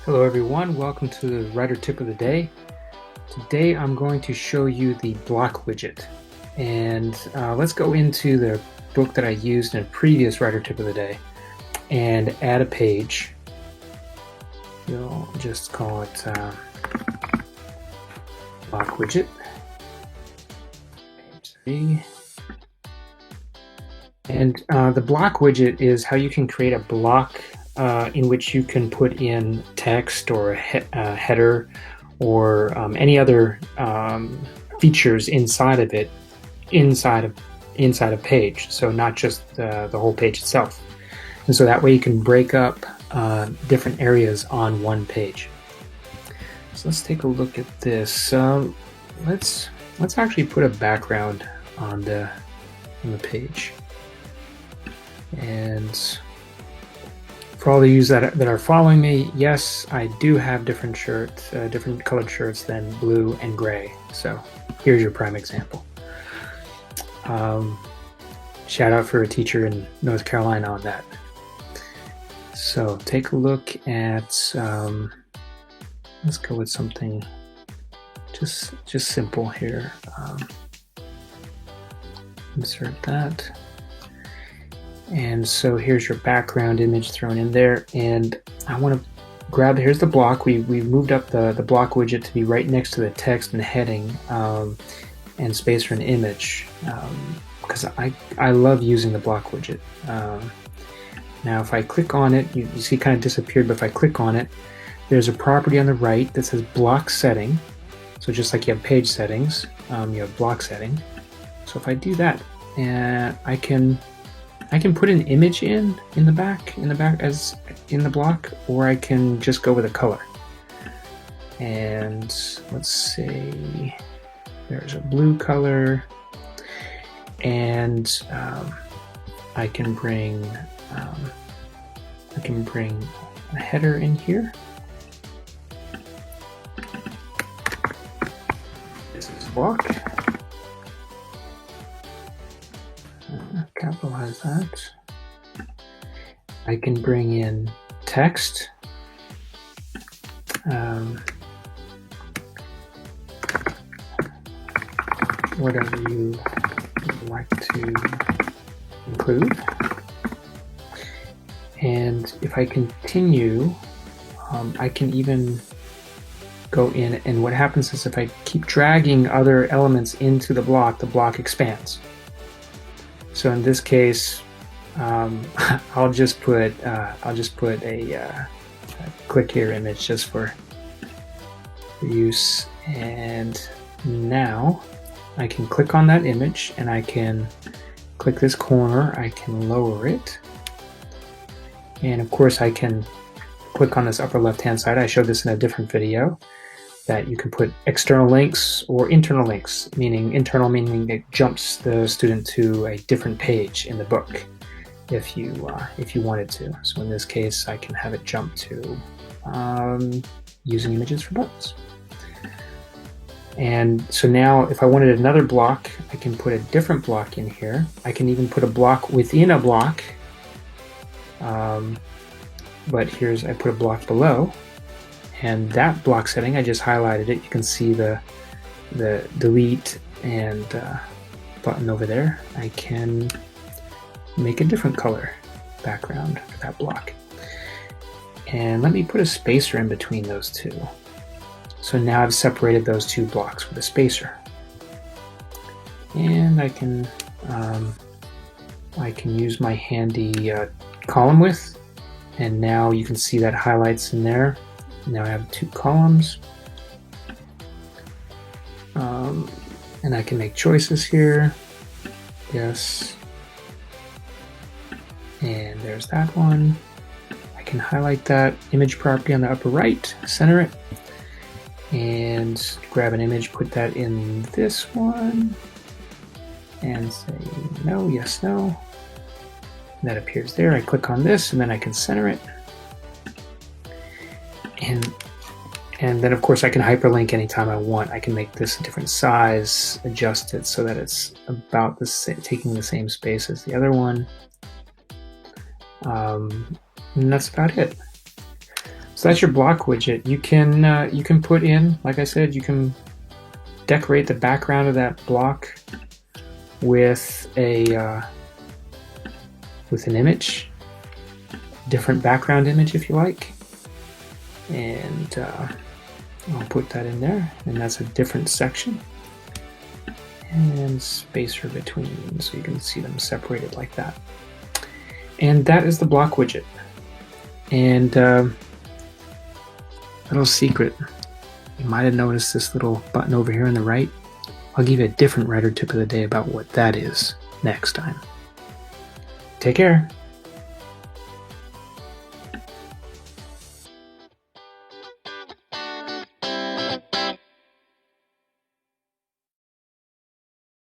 Hello everyone, welcome to the writer tip of the day. Today I'm going to show you the block widget, and let's go into the book that I used in a previous writer tip of the day and add a page. You'll just call it block widget. Page 3. And the block widget is how you can create a block in which you can put in text or a header or any other features inside of it, inside a page. So not just the whole page itself. And so that way you can break up different areas on one page. So let's take a look at this. Let's actually put a background on the page. And for all of you that are following me, yes, I do have different shirts, different colored shirts than blue and gray. So here's your prime example. Shout out for a teacher in North Carolina on that. So take a look at, let's go with something just simple here. Insert that. And so here's your background image thrown in there, and I want to grab, here's the block. We moved up the block widget to be right next to the text and heading and spacer and image, because I love using the block widget. Now if I click on it, you see it kind of disappeared, but if I click on it, there's a property on the right that says block setting. So just like you have page settings, you have block setting. So if I do that, I can put an image in the back as in the block, or I can just go with a color. And let's say there's a blue color, and I can bring a header in here. This is block. Capitalize that. I can bring in text. Whatever you would like to include. And if I continue, I can even go in, and what happens is if I keep dragging other elements into the block expands. So in this case, I'll just put a click here image just for use. And now I can click on that image, and I can click this corner. I can lower it, and of course I can click on this upper left-hand side. I showed this in a different video, that you can put external links or internal links, meaning internal meaning it jumps the student to a different page in the book if you wanted to. So in this case, I can have it jump to using images for buttons. And so now if I wanted another block, I can put a different block in here. I can even put a block within a block, but I put a block below. And that block setting, I just highlighted it. You can see the delete and button over there. I can make a different color background for that block. And let me put a spacer in between those two. So now I've separated those two blocks with a spacer. And I can use my handy column width, and now you can see that highlights in there. Now I have two columns, and I can make choices here. Yes, and there's that one. I can highlight that image property on the upper right, center it, and grab an image, put that in this one, and say no, yes, no. And that appears there. I click on this, and then I can center it. And then of course I can hyperlink anytime I want. I can make this a different size, adjust it so that it's about the same, taking the same space as the other one. And that's about it. So that's your block widget. You can put in, like I said, you can decorate the background of that block with an image, different background image if you like, and I'll put that in there, and that's a different section, and spacer between so you can see them separated like that. And that is the block widget. And little secret, you might have noticed this little button over here on the right. I'll give you a different writer tip of the day about what that is next time. Take care.